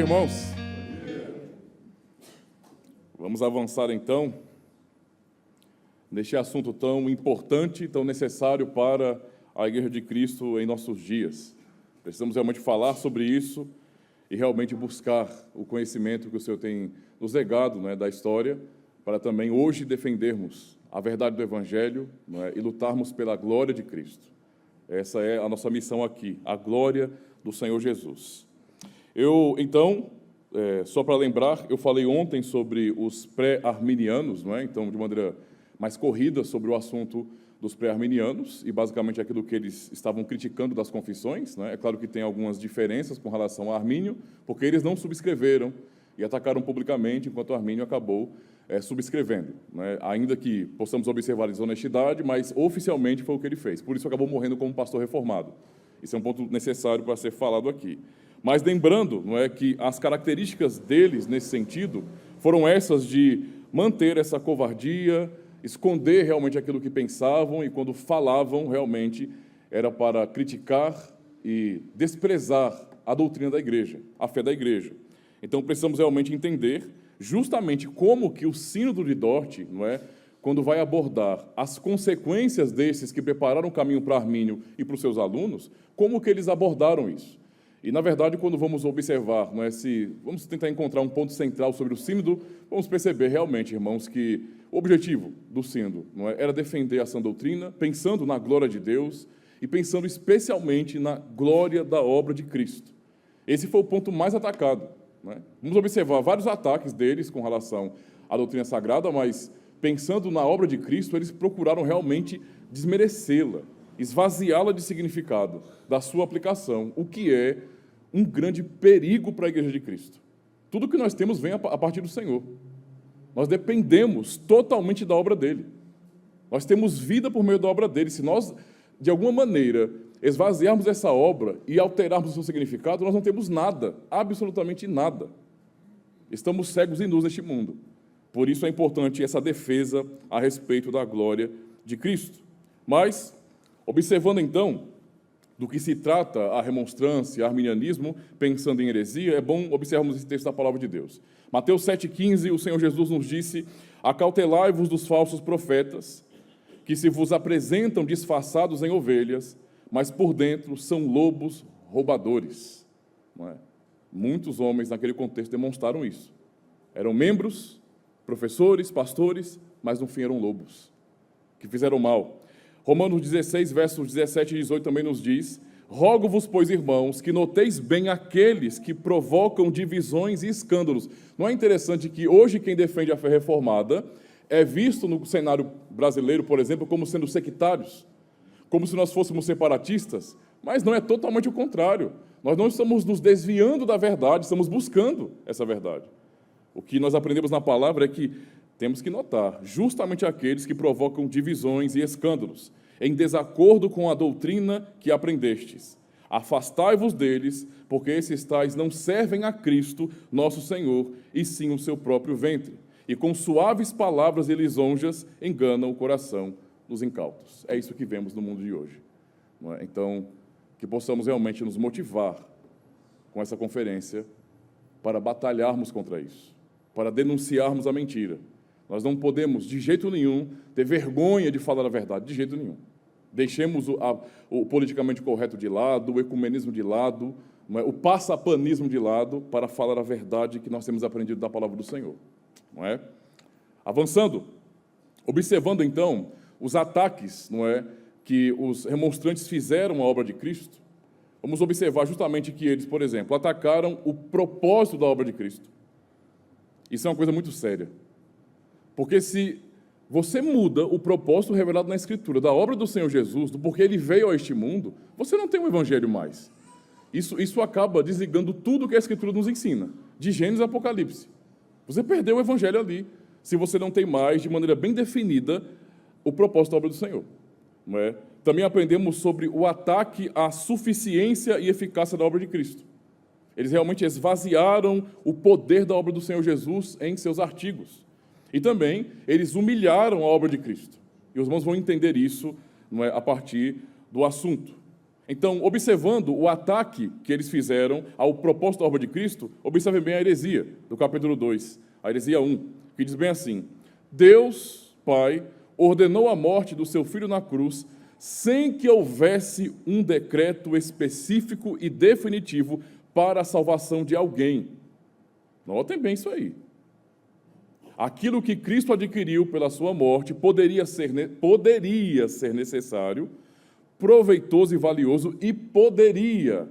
irmãos. Vamos avançar, então, neste assunto tão importante, tão necessário para a Igreja de Cristo em nossos dias. Precisamos realmente falar sobre isso e realmente buscar o conhecimento que o Senhor tem nos legado, da história, para também hoje defendermos a verdade do Evangelho, e lutarmos pela glória de Cristo. Essa é a nossa missão aqui, a glória do Senhor Jesus. Então, só para lembrar, eu falei ontem sobre os pré-arminianos, então, de maneira mais corrida, sobre o assunto dos pré-arminianos, e basicamente aquilo que eles estavam criticando das confissões. É claro que tem algumas diferenças com relação a Armínio, porque eles não subscreveram e atacaram publicamente, enquanto Armínio acabou subscrevendo. Ainda que possamos observar a desonestidade, mas oficialmente foi o que ele fez. Por isso acabou morrendo como pastor reformado. Isso é um ponto necessário para ser falado aqui. Mas lembrando que as características deles, nesse sentido, foram essas de manter essa covardia, esconder realmente aquilo que pensavam, e quando falavam, realmente, era para criticar e desprezar a doutrina da igreja, a fé da igreja. Então, precisamos realmente entender justamente como que o Sínodo de Dort, quando vai abordar as consequências desses que prepararam o caminho para Armínio e para os seus alunos, como que eles abordaram isso. E, na verdade, quando vamos observar, vamos tentar encontrar um ponto central sobre o Sínodo, vamos perceber realmente, irmãos, que o objetivo do Sínodo era defender a sã doutrina, pensando na glória de Deus e pensando especialmente na glória da obra de Cristo. Esse foi o ponto mais atacado. Vamos observar vários ataques deles com relação à doutrina sagrada, mas, pensando na obra de Cristo, eles procuraram realmente desmerecê-la, esvaziá-la de significado, da sua aplicação, o que é um grande perigo para a Igreja de Cristo. Tudo que nós temos vem a partir do Senhor. Nós dependemos totalmente da obra dele. Nós temos vida por meio da obra dele. Se nós, de alguma maneira, esvaziarmos essa obra e alterarmos o seu significado, nós não temos nada, absolutamente nada. Estamos cegos e nus neste mundo. Por isso é importante essa defesa a respeito da glória de Cristo. Mas, observando então do que se trata a remonstrância, o arminianismo, pensando em heresia, é bom observarmos esse texto da palavra de Deus. Mateus 7,15, o Senhor Jesus nos disse: acautelai-vos dos falsos profetas, que se vos apresentam disfarçados em ovelhas, mas por dentro são lobos roubadores. Muitos homens naquele contexto demonstraram isso. Eram membros, professores, pastores, mas no fim eram lobos, que fizeram mal. Romanos 16, versos 17 e 18 também nos diz: rogo-vos, pois, irmãos, que noteis bem aqueles que provocam divisões e escândalos. Não é interessante que hoje quem defende a fé reformada é visto no cenário brasileiro, por exemplo, como sendo sectários, como se nós fôssemos separatistas, mas não é totalmente o contrário. Nós não estamos nos desviando da verdade, estamos buscando essa verdade. O que nós aprendemos na palavra é que temos que notar justamente aqueles que provocam divisões e escândalos, em desacordo com a doutrina que aprendestes. Afastai-vos deles, porque esses tais não servem a Cristo, nosso Senhor, e sim o seu próprio ventre, e com suaves palavras e lisonjas enganam o coração dos incautos. É isso que vemos no mundo de hoje. Então, que possamos realmente nos motivar com essa conferência para batalharmos contra isso, para denunciarmos a mentira. Nós não podemos, de jeito nenhum, ter vergonha de falar a verdade, de jeito nenhum. Deixemos o politicamente correto de lado, o ecumenismo de lado, o passapanismo de lado, para falar a verdade que nós temos aprendido da palavra do Senhor. Avançando, observando, então, os ataques que os remonstrantes fizeram à obra de Cristo, vamos observar justamente que eles, por exemplo, atacaram o propósito da obra de Cristo. Isso é uma coisa muito séria. Porque se você muda o propósito revelado na Escritura, da obra do Senhor Jesus, do porquê ele veio a este mundo, você não tem um evangelho mais. Isso acaba desligando tudo que a Escritura nos ensina, de Gênesis a Apocalipse. Você perdeu o evangelho ali, se você não tem mais, de maneira bem definida, o propósito da obra do Senhor. Também aprendemos sobre o ataque à suficiência e eficácia da obra de Cristo. Eles realmente esvaziaram o poder da obra do Senhor Jesus em seus artigos. E também eles humilharam a obra de Cristo. E os irmãos vão entender isso a partir do assunto. Então, observando o ataque que eles fizeram ao propósito da obra de Cristo, observem bem a heresia do capítulo 2, a heresia 1, que diz bem assim: Deus, Pai, ordenou a morte do seu Filho na cruz sem que houvesse um decreto específico e definitivo para a salvação de alguém. Notem bem isso aí. Aquilo que Cristo adquiriu pela sua morte poderia ser necessário, proveitoso e valioso, e poderia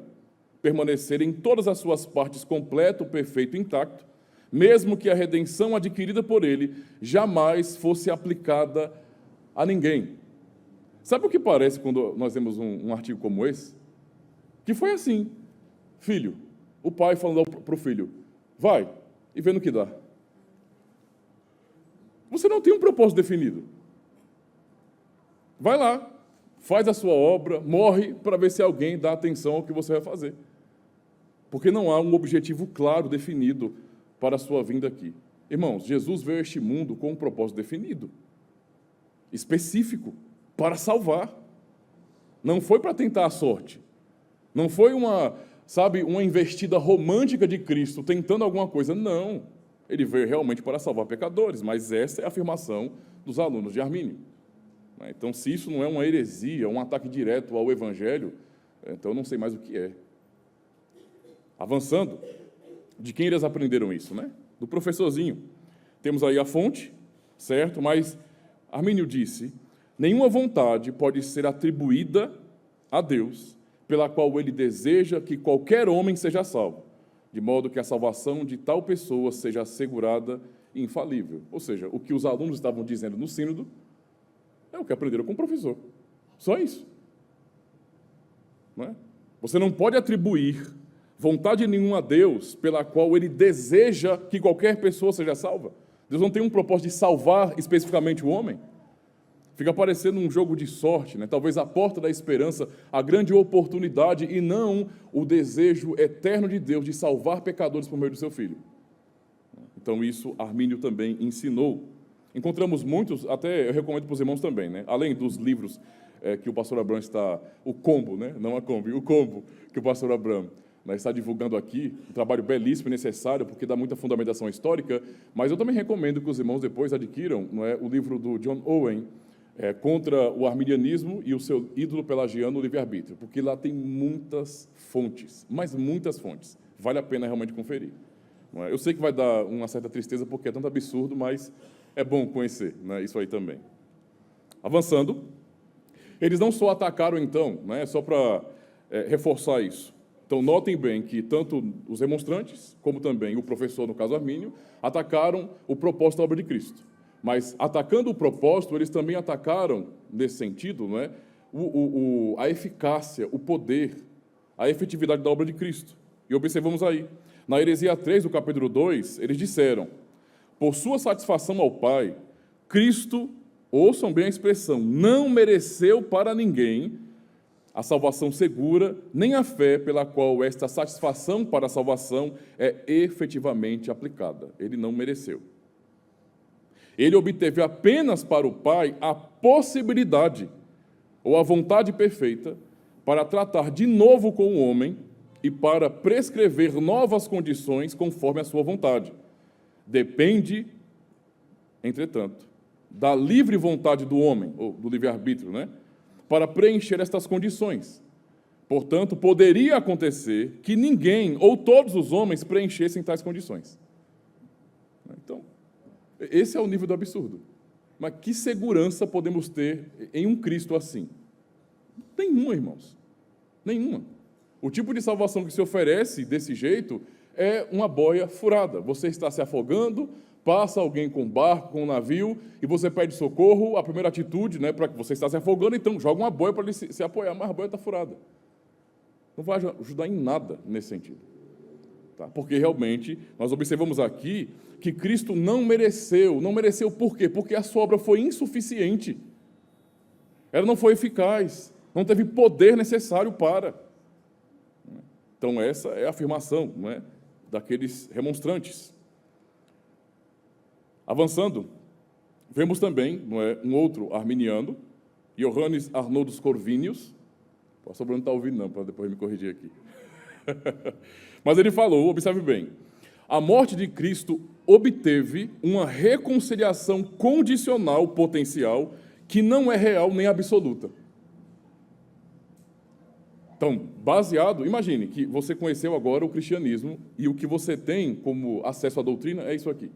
permanecer em todas as suas partes completo, perfeito e intacto, mesmo que a redenção adquirida por ele jamais fosse aplicada a ninguém. Sabe o que parece quando nós vemos um artigo como esse? Que foi assim: filho, o pai falando para o filho, vai e vê no que dá. Você não tem um propósito definido. Vai lá, faz a sua obra, morre para ver se alguém dá atenção ao que você vai fazer. Porque não há um objetivo claro, definido para a sua vinda aqui. Irmãos, Jesus veio a este mundo com um propósito definido, específico, para salvar. Não foi para tentar a sorte. Não foi uma investida romântica de Cristo tentando alguma coisa. Não. Ele veio realmente para salvar pecadores, mas essa é a afirmação dos alunos de Armínio. Então, se isso não é uma heresia, um ataque direto ao Evangelho, então eu não sei mais o que é. Avançando, de quem eles aprenderam isso, né? Do professorzinho. Temos aí a fonte, certo? Mas Armínio disse: nenhuma vontade pode ser atribuída a Deus pela qual ele deseja que qualquer homem seja salvo, de modo que a salvação de tal pessoa seja assegurada e infalível. Ou seja, o que os alunos estavam dizendo no sínodo é o que aprenderam com o professor. Só isso. Não é? Você não pode atribuir vontade nenhuma a Deus pela qual ele deseja que qualquer pessoa seja salva. Deus não tem um propósito de salvar especificamente o homem. Fica parecendo um jogo de sorte, né? Talvez a porta da esperança, a grande oportunidade e não o desejo eterno de Deus de salvar pecadores por meio do seu Filho. Então isso Armínio também ensinou. Encontramos muitos, até eu recomendo para os irmãos também, né? Além dos livros que o pastor Abrão está, o combo, né? Não a Kombi, o combo que o pastor Abrão está divulgando aqui, um trabalho belíssimo e necessário, porque dá muita fundamentação histórica, mas eu também recomendo que os irmãos depois adquiram, não é, o livro do John Owen, contra o arminianismo e o seu ídolo pelagiano, o livre-arbítrio, porque lá tem muitas fontes, mas muitas fontes. Vale a pena realmente conferir. Não é? Eu sei que vai dar uma certa tristeza, porque é tanto absurdo, mas é bom conhecer, né, isso aí também. Avançando, eles não só atacaram, então, né, só para reforçar isso. Então, notem bem que tanto os remonstrantes, como também o professor, no caso Armínio, atacaram o propósito da obra de Cristo. Mas, atacando o propósito, eles também atacaram, nesse sentido, não é, a eficácia, o poder, a efetividade da obra de Cristo. E observamos aí. Na heresia 3, do capítulo 2, eles disseram: por sua satisfação ao Pai, Cristo, ouçam bem a expressão, não mereceu para ninguém a salvação segura, nem a fé pela qual esta satisfação para a salvação é efetivamente aplicada. Ele não mereceu. Ele obteve apenas para o Pai a possibilidade, ou a vontade perfeita, para tratar de novo com o homem e para prescrever novas condições conforme a sua vontade. Depende, entretanto, da livre vontade do homem, ou do livre-arbítrio, né, para preencher estas condições. Portanto, poderia acontecer que ninguém ou todos os homens preenchessem tais condições. Então, esse é o nível do absurdo. Mas que segurança podemos ter em um Cristo assim? Nenhuma, irmãos. Nenhuma. O tipo de salvação que se oferece desse jeito é uma boia furada. Você está se afogando, passa alguém com um barco, com um navio, e você pede socorro, a primeira atitude, né, para que você está se afogando, então joga uma boia para ele se apoiar, mas a boia está furada. Não vai ajudar em nada nesse sentido. Tá? Porque realmente nós observamos aqui que Cristo não mereceu. Não mereceu por quê? Porque a sua obra foi insuficiente. Ela não foi eficaz, não teve poder necessário para. Então essa é a afirmação, não é, daqueles remonstrantes. Avançando, vemos também, não é, um outro arminiano, Johannes Arnoldus Corvinus, O pastor Bruno não está ouvindo não, para depois me corrigir aqui. Mas ele falou, observe bem, a morte de Cristo obteve uma reconciliação condicional potencial que não é real nem absoluta. Então, baseado, imagine que você conheceu agora o cristianismo e o que você tem como acesso à doutrina é isso aqui.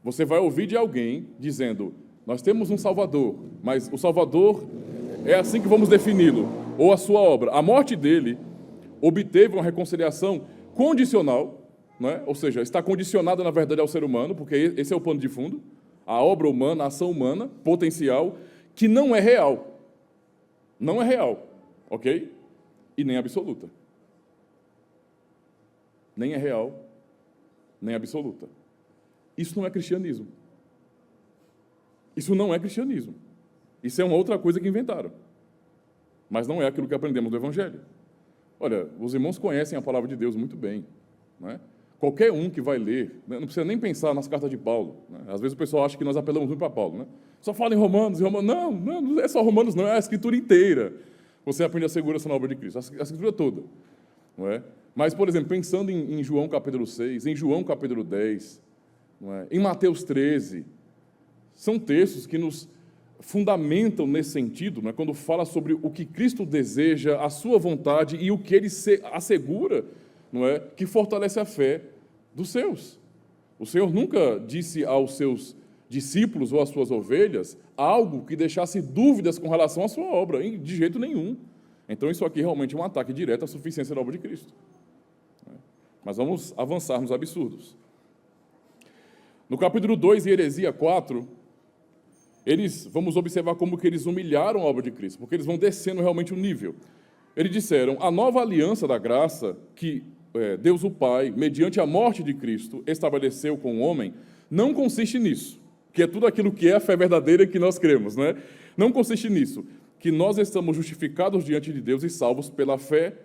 Você vai ouvir de alguém dizendo, nós temos um Salvador, mas o Salvador é assim que vamos defini-lo, ou a sua obra. A morte dele obteve uma reconciliação condicional, não é? Ou seja, está condicionada, na verdade, ao ser humano, porque esse é o pano de fundo, a obra humana, a ação humana, potencial, que não é real. Não é real, ok? E nem absoluta. Nem é real, nem absoluta. Isso não é cristianismo. Isso não é cristianismo. Isso é uma outra coisa que inventaram. Mas não é aquilo que aprendemos do Evangelho. Olha, os irmãos conhecem a palavra de Deus muito bem, não é? Qualquer um que vai ler, não precisa nem pensar nas cartas de Paulo, né? Às vezes o pessoal acha que nós apelamos muito para Paulo, né? Só fala em Romanos. Não é só Romanos, não, é a Escritura inteira. Você aprende a segurança na obra de Cristo, a Escritura toda, não é? Mas, por exemplo, pensando em João capítulo 6, em João capítulo 10, não é? Em Mateus 13, são textos que nos fundamentam nesse sentido, não é? Quando fala sobre o que Cristo deseja, a sua vontade e o que ele assegura, não é? Que fortalece a fé dos seus. O Senhor nunca disse aos seus discípulos ou às suas ovelhas algo que deixasse dúvidas com relação à sua obra, de jeito nenhum. Então isso aqui realmente é um ataque direto à suficiência da obra de Cristo. Mas vamos avançar nos absurdos. No capítulo 2 e heresia 4, vamos observar como que eles humilharam a obra de Cristo, porque eles vão descendo realmente o nível. Eles disseram, a nova aliança da graça que Deus o Pai, mediante a morte de Cristo, estabeleceu com o homem, não consiste nisso, que é tudo aquilo que é a fé verdadeira que nós cremos, né? Não consiste nisso, que nós estamos justificados diante de Deus e salvos pela fé,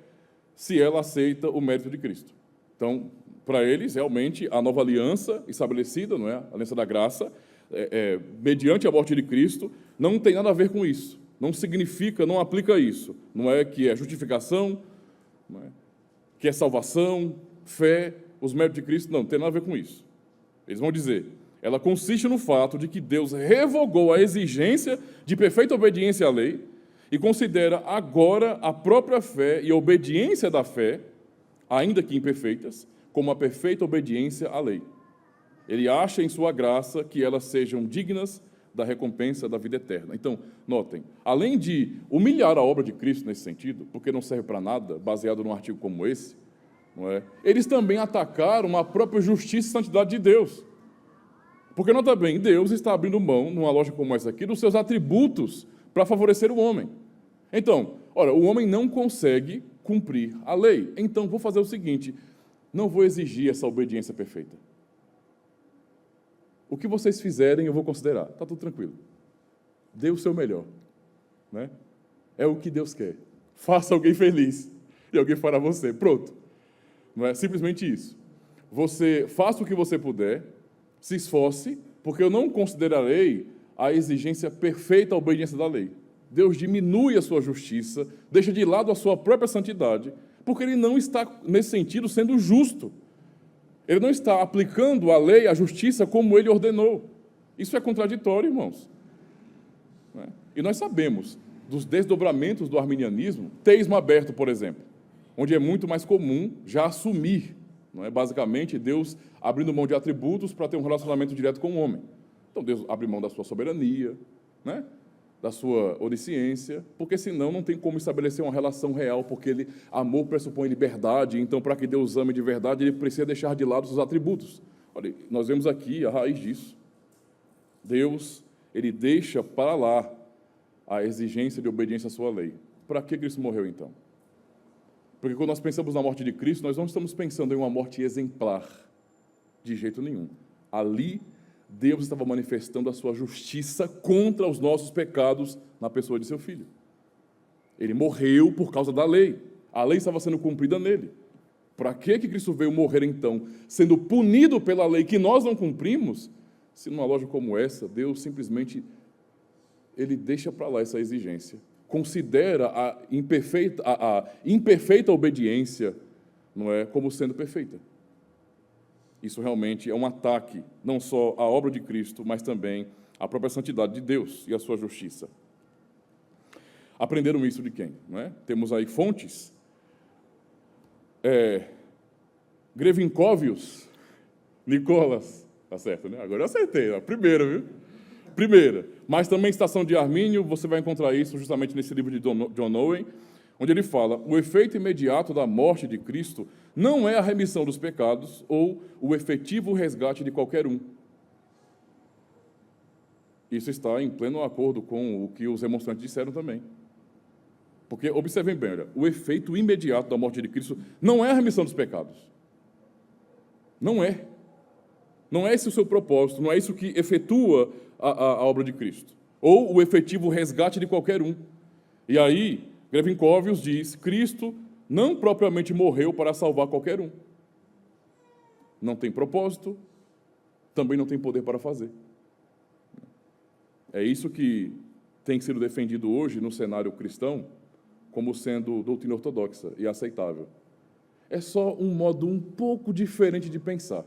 se ela aceita o mérito de Cristo. Então, para eles, realmente, a nova aliança estabelecida, não é? A aliança da graça, mediante a morte de Cristo, não tem nada a ver com isso. Não significa, não aplica isso. Não é que é justificação, não é? Que é salvação, fé, os méritos de Cristo, não tem nada a ver com isso. Eles vão dizer, ela consiste no fato de que Deus revogou a exigência de perfeita obediência à lei e considera agora a própria fé e a obediência da fé, ainda que imperfeitas, como a perfeita obediência à lei. Ele acha em sua graça que elas sejam dignas da recompensa da vida eterna. Então, notem, além de humilhar a obra de Cristo nesse sentido, porque não serve para nada, baseado num artigo como esse, não é? Eles também atacaram a própria justiça e santidade de Deus. Porque, nota bem, Deus está abrindo mão, numa lógica como essa aqui, dos seus atributos para favorecer o homem. Então, ora, o homem não consegue cumprir a lei. Então, vou fazer o seguinte, não vou exigir essa obediência perfeita. O que vocês fizerem, eu vou considerar. Está tudo tranquilo. Dê o seu melhor. Né? É o que Deus quer. Faça alguém feliz. E alguém fará você. Pronto. Não é simplesmente isso. Você faça o que você puder, se esforce, porque eu não considerarei a exigência perfeita, a obediência da lei. Deus diminui a sua justiça, deixa de lado a sua própria santidade, porque Ele não está, nesse sentido, sendo justo. Ele não está aplicando a lei, a justiça, como Ele ordenou. Isso é contraditório, irmãos. E nós sabemos dos desdobramentos do arminianismo, teísmo aberto, por exemplo, onde é muito mais comum já assumir, não é? Basicamente, Deus abrindo mão de atributos para ter um relacionamento direto com o homem. Então, Deus abre mão da sua soberania, né? Da sua onisciência, porque senão não tem como estabelecer uma relação real, porque amor pressupõe liberdade, então para que Deus ame de verdade, Ele precisa deixar de lado os seus atributos. Olha, nós vemos aqui a raiz disso. Deus, Ele deixa para lá a exigência de obediência à sua lei. Para que Cristo morreu, então? Porque quando nós pensamos na morte de Cristo, nós não estamos pensando em uma morte exemplar, de jeito nenhum. Ali, Deus estava manifestando a sua justiça contra os nossos pecados na pessoa de seu Filho. Ele morreu por causa da lei. A lei estava sendo cumprida nele. Para que Cristo veio morrer, então? Sendo punido pela lei que nós não cumprimos? Se numa lógica como essa, Deus simplesmente ele deixa para lá essa exigência, considera a imperfeita obediência, não é, como sendo perfeita. Isso realmente é um ataque, não só à obra de Cristo, mas também à própria santidade de Deus e à sua justiça. Aprenderam isso de quem? Não é? Temos aí fontes. Grevincóvios, Nicolas, tá certo, né? Agora eu acertei, a primeira, viu? Primeira. Mas também Estação de Armínio, você vai encontrar isso justamente nesse livro de John Owen, onde ele fala: o efeito imediato da morte de Cristo não é a remissão dos pecados ou o efetivo resgate de qualquer um. Isso está em pleno acordo com o que os remonstrantes disseram também. Porque, observem bem, olha, o efeito imediato da morte de Cristo não é a remissão dos pecados. Não é. Não é esse o seu propósito, não é isso que efetua a obra de Cristo. Ou o efetivo resgate de qualquer um. E aí, Grevincóvios diz: Cristo não propriamente morreu para salvar qualquer um. Não tem propósito, também não tem poder para fazer. É isso que tem sido defendido hoje no cenário cristão como sendo doutrina ortodoxa e aceitável. É só um modo um pouco diferente de pensar.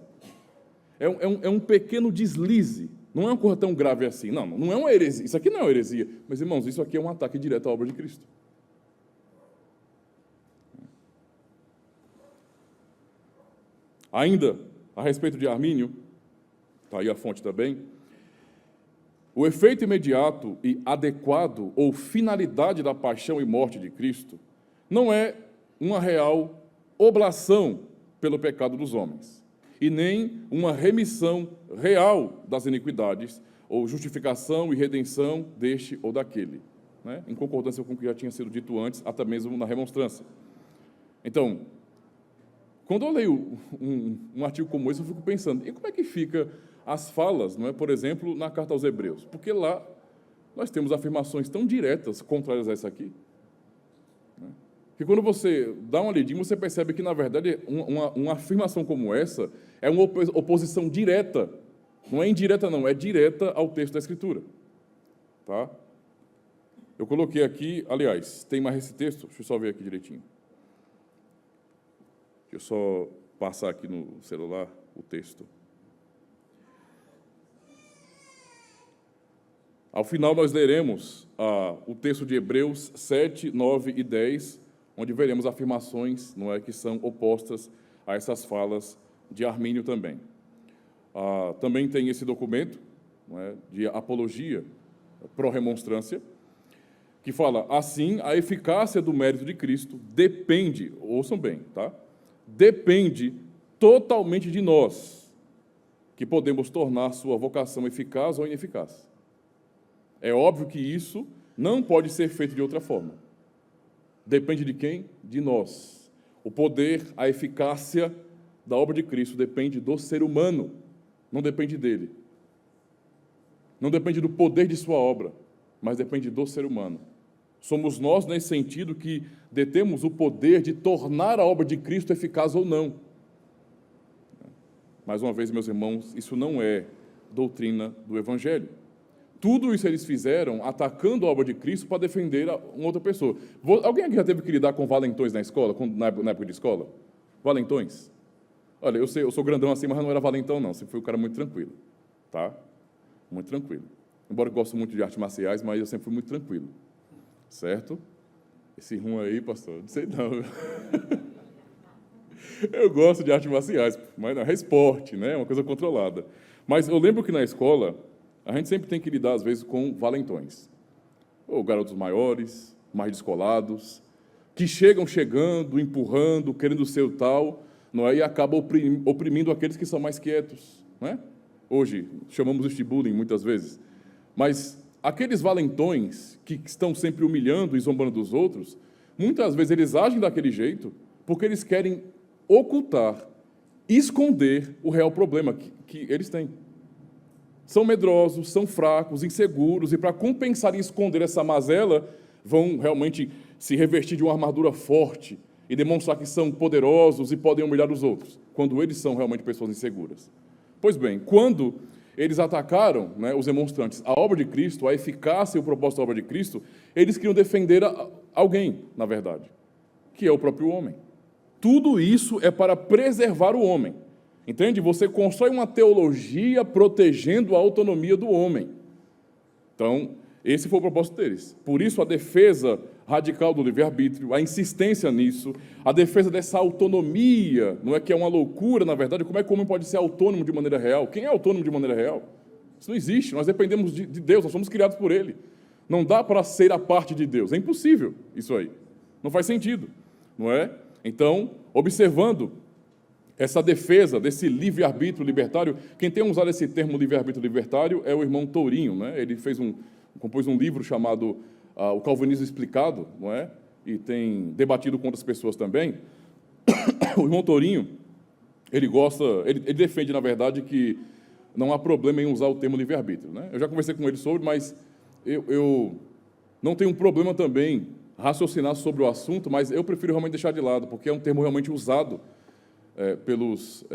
É um pequeno deslize. Não é uma coisa tão grave assim. Não é uma heresia. Isso aqui não é uma heresia. Mas, irmãos, isso aqui é um ataque direto à obra de Cristo. Ainda, a respeito de Armínio, está aí a fonte também, o efeito imediato e adequado ou finalidade da paixão e morte de Cristo não é uma real oblação pelo pecado dos homens, e nem uma remissão real das iniquidades, ou justificação e redenção deste ou daquele, né? Em concordância com o que já tinha sido dito antes, até mesmo na remonstrância. Então, quando eu leio um artigo como esse, eu fico pensando, e como é que fica as falas, não é, por exemplo, na carta aos Hebreus? Porque lá nós temos afirmações tão diretas contrárias a essa aqui, né? Que quando você dá uma lidinha, você percebe que, na verdade, uma afirmação como essa é uma oposição direta. Não é indireta, não, é direta ao texto da Escritura. Tá? Eu coloquei aqui, aliás, tem mais esse texto? Deixa eu só ver aqui direitinho. Deixa eu só passar aqui no celular o texto. Ao final, nós leremos o texto de Hebreus 7, 9 e 10, onde veremos afirmações, não é, que são opostas a essas falas de Armínio também. Também tem esse documento, não é, de apologia pró-remonstrância, que fala: assim, a eficácia do mérito de Cristo depende, ouçam bem, tá? Depende totalmente de nós, que podemos tornar sua vocação eficaz ou ineficaz. É óbvio que isso não pode ser feito de outra forma. Depende de quem? De nós. O poder, a eficácia da obra de Cristo depende do ser humano, não depende dele. Não depende do poder de sua obra, mas depende do ser humano. Somos nós, nesse sentido, que detemos o poder de tornar a obra de Cristo eficaz ou não. Mais uma vez, meus irmãos, isso não é doutrina do Evangelho. Tudo isso eles fizeram atacando a obra de Cristo para defender uma outra pessoa. Alguém aqui já teve que lidar com valentões na escola, na época de escola? Valentões? Olha, eu sou grandão assim, mas não era valentão, não. Sempre fui um cara muito tranquilo, tá? Muito tranquilo. Embora eu goste muito de artes marciais, mas eu sempre fui muito tranquilo, certo? Esse rum aí, pastor, não sei não. Eu gosto de artes marciais, mas não, é esporte, né? É uma coisa controlada. Mas eu lembro que na escola a gente sempre tem que lidar, às vezes, com valentões. Ou garotos maiores, mais descolados, que chegando, empurrando, querendo ser o tal, não é? E acabam oprimindo aqueles que são mais quietos, não é? Hoje, chamamos isso de bullying, muitas vezes. Mas aqueles valentões que estão sempre humilhando e zombando dos outros, muitas vezes eles agem daquele jeito porque eles querem ocultar, esconder o real problema que eles têm. São medrosos, são fracos, inseguros, e para compensar e esconder essa mazela, vão realmente se revestir de uma armadura forte e demonstrar que são poderosos e podem humilhar os outros, quando eles são realmente pessoas inseguras. Pois bem, quando eles atacaram, né, os demonstrantes, a obra de Cristo, a eficácia e o propósito da obra de Cristo, eles queriam defender alguém, na verdade, que é o próprio homem. Tudo isso é para preservar o homem. Entende? Você constrói uma teologia protegendo a autonomia do homem. Então, esse foi o propósito deles. Por isso, a defesa radical do livre-arbítrio, a insistência nisso, a defesa dessa autonomia, não é que é uma loucura, na verdade, como é que o homem pode ser autônomo de maneira real? Quem é autônomo de maneira real? Isso não existe, nós dependemos de Deus, nós somos criados por Ele. Não dá para ser a parte de Deus, é impossível isso aí. Não faz sentido, não é? Então, observando essa defesa desse livre-arbítrio libertário, quem tem usado esse termo livre-arbítrio libertário é o irmão Tourinho, né? Ele compôs um livro chamado O Calvinismo Explicado, não é? E tem debatido com outras pessoas também. O irmão Tourinho, ele defende, na verdade, que não há problema em usar o termo livre-arbítrio, né? Eu já conversei com ele sobre, mas eu não tenho um problema também raciocinar sobre o assunto, mas eu prefiro realmente deixar de lado, porque é um termo realmente usado pelos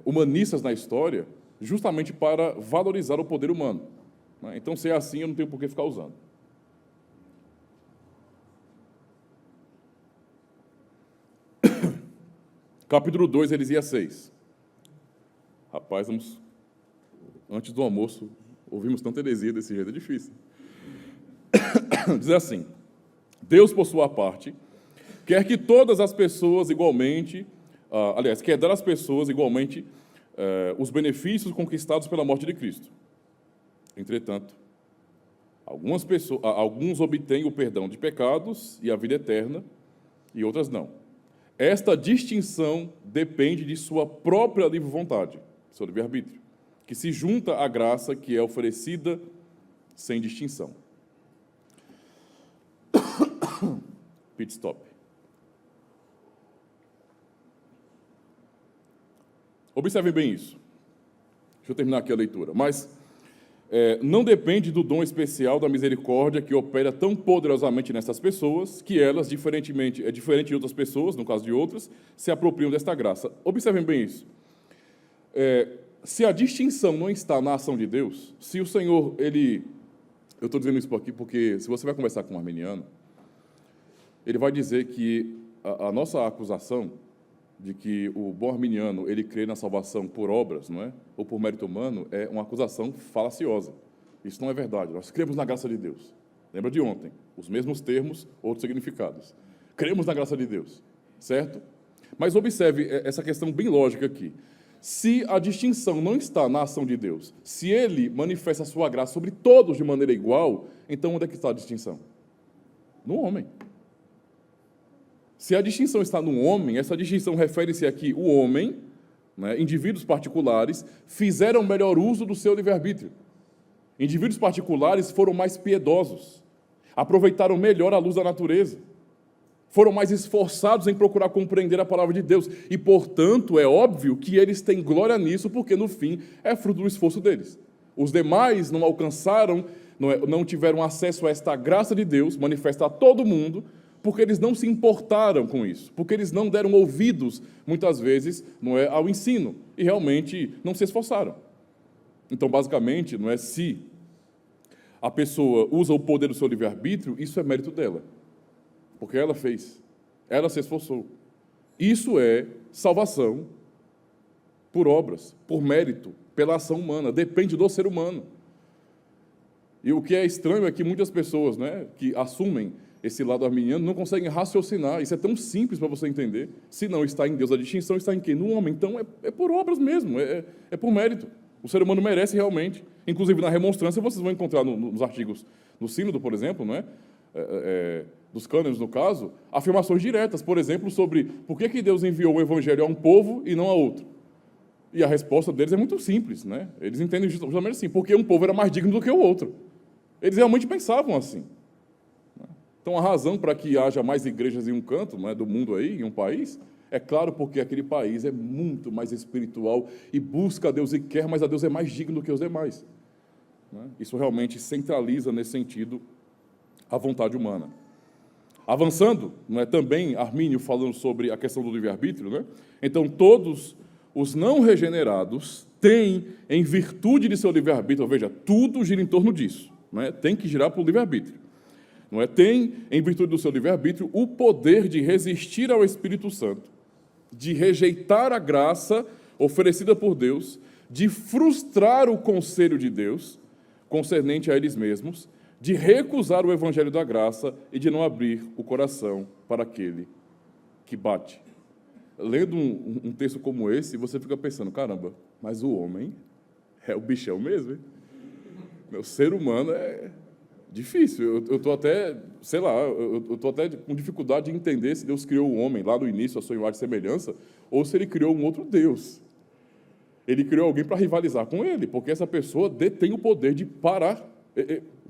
humanistas na história, justamente para valorizar o poder humano. Né? Então, se é assim, eu não tenho por que ficar usando. Capítulo 2, heresia 6. Rapaz, antes do almoço, ouvimos tanta heresia desse jeito, é difícil. Diz assim: Deus, por sua parte, quer que todas as pessoas igualmente, quer dar às pessoas igualmente os benefícios conquistados pela morte de Cristo. Entretanto, alguns obtêm o perdão de pecados e a vida eterna, e outras não. Esta distinção depende de sua própria livre vontade, seu livre-arbítrio, que se junta à graça que é oferecida sem distinção. Pit stop. Observem bem isso. Deixa eu terminar aqui a leitura. Mas não depende do dom especial da misericórdia que opera tão poderosamente nessas pessoas, que elas, diferente de outras pessoas, no caso de outras, se apropriam desta graça. Observem bem isso. Se a distinção não está na ação de Deus, se o Senhor, eu estou dizendo isso aqui porque, se você vai conversar com um arminiano, ele vai dizer que a nossa acusação de que o bom arminiano ele crê na salvação por obras, não é? Ou por mérito humano, é uma acusação falaciosa. Isso não é verdade. Nós cremos na graça de Deus. Lembra de ontem? Os mesmos termos, outros significados. Cremos na graça de Deus, certo? Mas observe essa questão bem lógica aqui. Se a distinção não está na ação de Deus, se Ele manifesta a sua graça sobre todos de maneira igual, então onde é que está a distinção? No homem. Se a distinção está no homem, essa distinção refere-se aqui o homem, né, indivíduos particulares, fizeram melhor uso do seu livre-arbítrio. Indivíduos particulares foram mais piedosos, aproveitaram melhor a luz da natureza, foram mais esforçados em procurar compreender a palavra de Deus e, portanto, é óbvio que eles têm glória nisso, porque, no fim, é fruto do esforço deles. Os demais não alcançaram, não tiveram acesso a esta graça de Deus, manifesta a todo mundo, porque eles não se importaram com isso, porque eles não deram ouvidos, muitas vezes, ao ensino, e realmente não se esforçaram. Então, basicamente, se a pessoa usa o poder do seu livre-arbítrio, isso é mérito dela, porque ela fez, ela se esforçou. Isso é salvação por obras, por mérito, pela ação humana, depende do ser humano. E o que é estranho é que muitas pessoas, que assumem esse lado arminiano, não conseguem raciocinar. Isso é tão simples para você entender. Se não está em Deus, a distinção está em quem? No homem. Então, é por obras mesmo, é por mérito. O ser humano merece realmente. Inclusive, na remonstrância, vocês vão encontrar nos artigos, no sínodo, por exemplo, dos cânones, no caso, afirmações diretas, por exemplo, sobre por que Deus enviou o evangelho a um povo e não a outro. E a resposta deles é muito simples. Eles entendem justamente assim, porque um povo era mais digno do que o outro. Eles realmente pensavam assim. Então, a razão para que haja mais igrejas em um canto do mundo aí, em um país, é claro porque aquele país é muito mais espiritual e busca a Deus e quer, mas a Deus é mais digno do que os demais. Isso realmente centraliza, nesse sentido, a vontade humana. Avançando, também Armínio falando sobre a questão do livre-arbítrio, então todos Os não regenerados têm, em virtude de seu livre-arbítrio, veja, tudo gira em torno disso, não é? Tem que girar para o livre-arbítrio. Não é? Tem, em virtude do seu livre-arbítrio, o poder de resistir ao Espírito Santo, de rejeitar a graça oferecida por Deus, de frustrar o conselho de Deus, concernente a eles mesmos, de recusar o evangelho da graça e de não abrir o coração para aquele que bate. Lendo um texto como esse, você fica pensando, caramba, mas o homem é o bichão mesmo, hein? O ser humano é difícil. Eu estou até, sei lá, eu estou até com dificuldade de entender se Deus criou o homem lá no início, a sua imagem e semelhança, ou se ele criou um outro Deus. Ele criou alguém para rivalizar com ele, porque essa pessoa detém o poder de parar.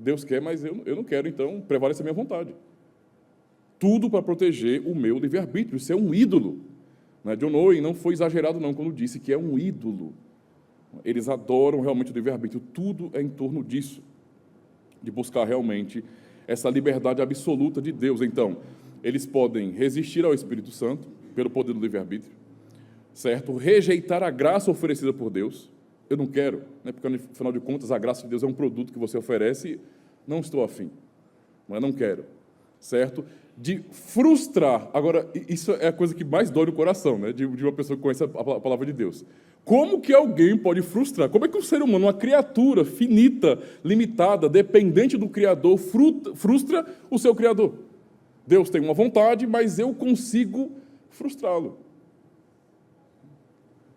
Deus quer, mas eu não quero, então prevalece a minha vontade. Tudo para proteger o meu livre-arbítrio. Isso é um ídolo. John Owen não foi exagerado não quando disse que é um ídolo. Eles adoram realmente o livre-arbítrio. Tudo é em torno disso, de buscar realmente essa liberdade absoluta de Deus. Então, eles podem resistir ao Espírito Santo pelo poder do livre-arbítrio, certo? Rejeitar a graça oferecida por Deus. Eu não quero, porque, afinal de contas, a graça de Deus é um produto que você oferece, não estou afim, mas não quero, certo? De frustrar. Agora, isso é a coisa que mais dói no coração, de uma pessoa que conhece a palavra de Deus. Como que alguém pode frustrar? Como é que um ser humano, uma criatura finita, limitada, dependente do Criador, frustra o seu Criador? Deus tem uma vontade, mas eu consigo frustrá-lo.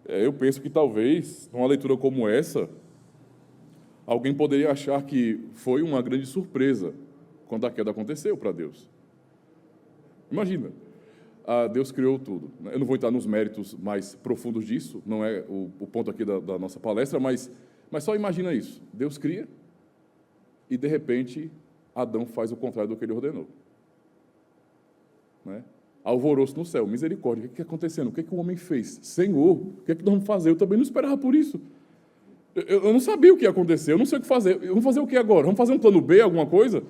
Eu penso que talvez, numa leitura como essa, alguém poderia achar que foi uma grande surpresa quando a queda aconteceu para Deus. Imagina, Deus criou tudo. Eu não vou entrar nos méritos mais profundos disso, não é o ponto aqui da nossa palestra, mas só imagina isso. Deus cria e, de repente, Adão faz o contrário do que ele ordenou. Alvoroço no céu, misericórdia, o que está acontecendo? O que o homem fez? Senhor, o que nós vamos fazer? Eu também não esperava por isso. Eu não sabia o que ia acontecer, eu não sei o que fazer. Vamos fazer o que agora? Vamos fazer um plano B, alguma coisa?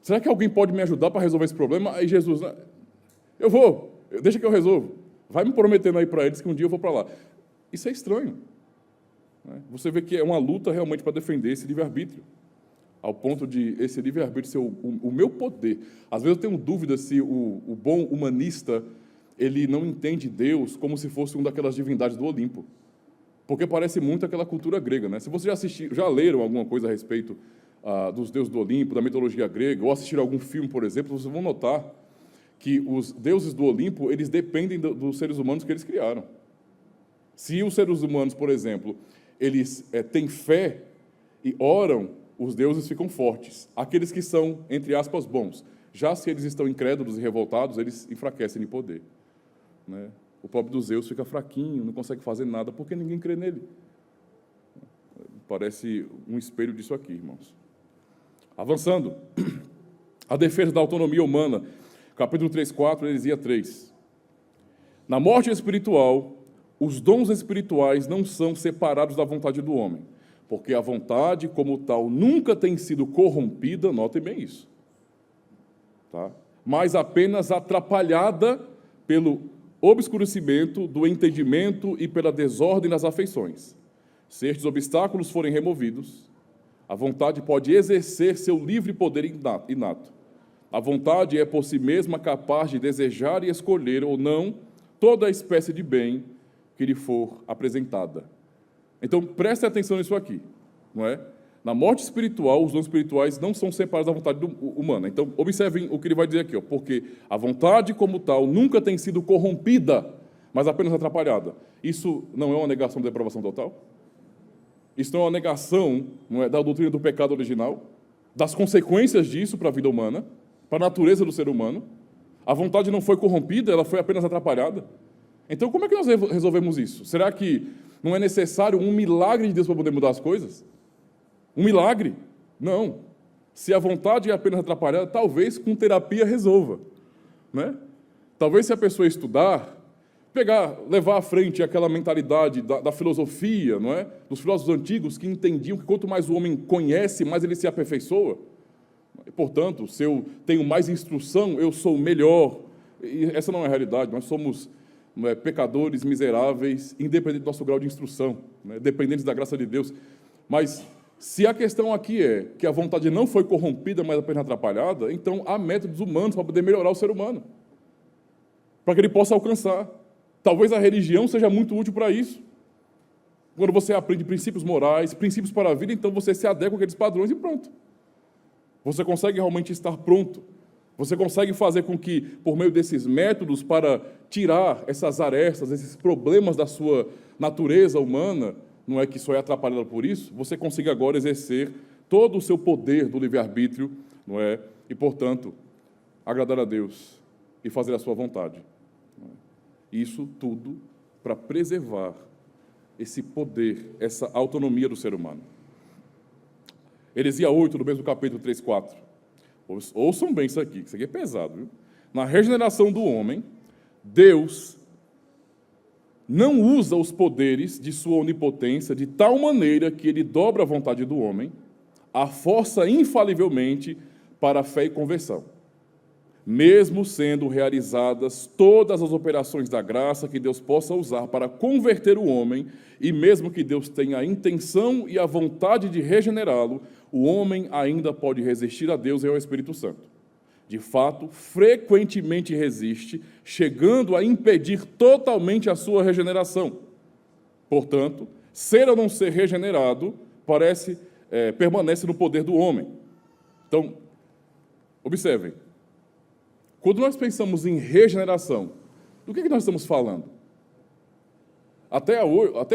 Será que alguém pode me ajudar para resolver esse problema? Aí Jesus, eu vou, deixa que eu resolvo. Vai me prometendo aí para eles que um dia eu vou para lá. Isso é estranho. Você vê que é uma luta realmente para defender esse livre-arbítrio, ao ponto de esse livre-arbítrio ser o meu poder. Às vezes eu tenho dúvida se o bom humanista ele não entende Deus como se fosse uma daquelas divindades do Olimpo, porque parece muito aquela cultura grega. Se vocês já leram alguma coisa a respeito dos deuses do Olimpo, da mitologia grega, ou assistiram algum filme, por exemplo, vocês vão notar que os deuses do Olimpo, eles dependem dos seres humanos que eles criaram. Se os seres humanos, por exemplo, eles têm fé e oram, os deuses ficam fortes. Aqueles que são, entre aspas, bons. Já se eles estão incrédulos e revoltados, eles enfraquecem de poder. O próprio Zeus fica fraquinho, não consegue fazer nada, porque ninguém crê nele. Parece um espelho disso aqui, irmãos. Avançando, a defesa da autonomia humana, capítulo 3:4, heresia 3. Na morte espiritual, os dons espirituais não são separados da vontade do homem, porque a vontade, como tal, nunca tem sido corrompida, notem bem isso, mas apenas atrapalhada pelo obscurecimento do entendimento e pela desordem das afeições. Se estes obstáculos forem removidos, a vontade pode exercer seu livre poder inato. A vontade é por si mesma capaz de desejar e escolher ou não toda a espécie de bem que lhe for apresentada. Então, preste atenção nisso aqui, não é? Na morte espiritual, os dons espirituais não são separados da vontade humana. Então, observem o que ele vai dizer aqui, porque a vontade como tal nunca tem sido corrompida, mas apenas atrapalhada. Isso não é uma negação da depravação total? Isso não é uma negação, não é, da doutrina do pecado original, das consequências disso para a vida humana, para a natureza do ser humano? A vontade não foi corrompida, ela foi apenas atrapalhada. Então, como é que nós resolvemos isso? Será que não é necessário um milagre de Deus para poder mudar as coisas? Um milagre? Não. Se a vontade é apenas atrapalhada, talvez com terapia resolva, né? Talvez se a pessoa estudar, levar à frente aquela mentalidade da filosofia, não é? Dos filósofos antigos que entendiam que quanto mais o homem conhece, mais ele se aperfeiçoa. E, portanto, se eu tenho mais instrução, eu sou melhor. E essa não é a realidade. Nós somos não é, pecadores, miseráveis, independente do nosso grau de instrução, né, dependentes da graça de Deus. Mas se a questão aqui é que a vontade não foi corrompida, mas apenas atrapalhada, então há métodos humanos para poder melhorar o ser humano, para que ele possa alcançar. Talvez a religião seja muito útil para isso. Quando você aprende princípios morais, princípios para a vida, então você se adequa àqueles padrões e pronto. Você consegue realmente estar pronto. Você consegue fazer com que, por meio desses métodos, para tirar essas arestas, esses problemas da sua natureza humana, não é que só é atrapalhada por isso, você consiga agora exercer todo o seu poder do livre-arbítrio, não é? E, portanto, agradar a Deus e fazer a sua vontade. Não é? Isso tudo para preservar esse poder, essa autonomia do ser humano. Heresia 8, no mesmo capítulo 3, 4. Ouçam bem isso aqui é pesado, viu? Na regeneração do homem, Deus não usa os poderes de sua onipotência de tal maneira que ele dobra a vontade do homem, a força infalivelmente para a fé e conversão, mesmo sendo realizadas todas as operações da graça que Deus possa usar para converter o homem, e mesmo que Deus tenha a intenção e a vontade de regenerá-lo, o homem ainda pode resistir a Deus e ao Espírito Santo. De fato, frequentemente resiste, chegando a impedir totalmente a sua regeneração. Portanto, ser ou não ser regenerado permanece no poder do homem. Então, observem, quando nós pensamos em regeneração, do que nós estamos falando? Até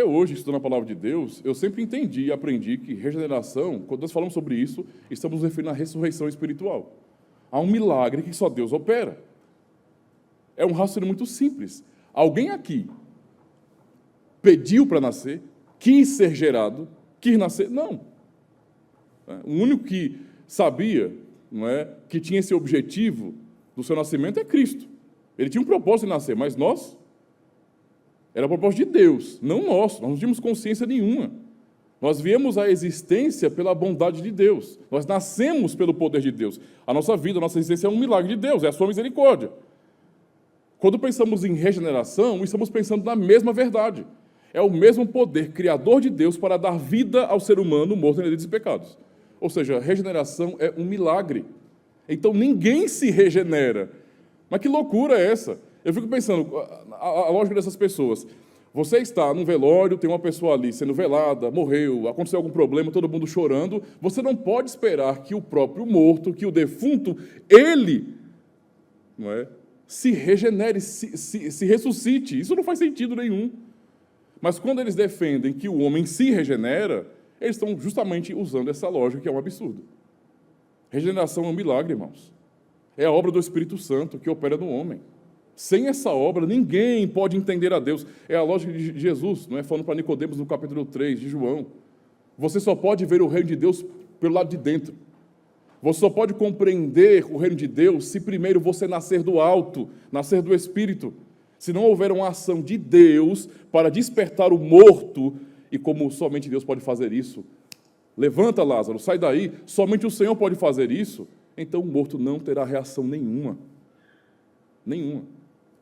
hoje, estudando a palavra de Deus, eu sempre entendi e aprendi que regeneração, quando nós falamos sobre isso, estamos nos referindo à ressurreição espiritual. Há um milagre que só Deus opera. É um raciocínio muito simples. Alguém aqui pediu para nascer, quis ser gerado, quis nascer? Não. O único que sabia, não é, que tinha esse objetivo do seu nascimento é Cristo. Ele tinha um propósito de nascer, mas nós... Era o propósito de Deus, não nosso. Nós não tínhamos consciência nenhuma. Nós viemos à existência pela bondade de Deus. Nós nascemos pelo poder de Deus. A nossa vida, a nossa existência é um milagre de Deus, é a sua misericórdia. Quando pensamos em regeneração, estamos pensando na mesma verdade. É o mesmo poder criador de Deus para dar vida ao ser humano morto em delitos e pecados. Ou seja, regeneração é um milagre. Então ninguém se regenera. Mas que loucura é essa? Eu fico pensando, a lógica dessas pessoas. Você está num velório, tem uma pessoa ali sendo velada, morreu, aconteceu algum problema, todo mundo chorando. Você não pode esperar que o próprio morto, que o defunto, ele, não é, se regenere, se ressuscite. Isso não faz sentido nenhum. Mas quando eles defendem que o homem se regenera, eles estão justamente usando essa lógica, que é um absurdo. Regeneração é um milagre, irmãos. É a obra do Espírito Santo que opera no homem. Sem essa obra, ninguém pode entender a Deus. É a lógica de Jesus, não é? Falando para Nicodemos no capítulo 3 de João. Você só pode ver o reino de Deus pelo lado de dentro. Você só pode compreender o reino de Deus se primeiro você nascer do alto, nascer do Espírito. Se não houver uma ação de Deus para despertar o morto, e como somente Deus pode fazer isso, levanta, Lázaro, sai daí, somente o Senhor pode fazer isso, então o morto não terá reação nenhuma. Nenhuma.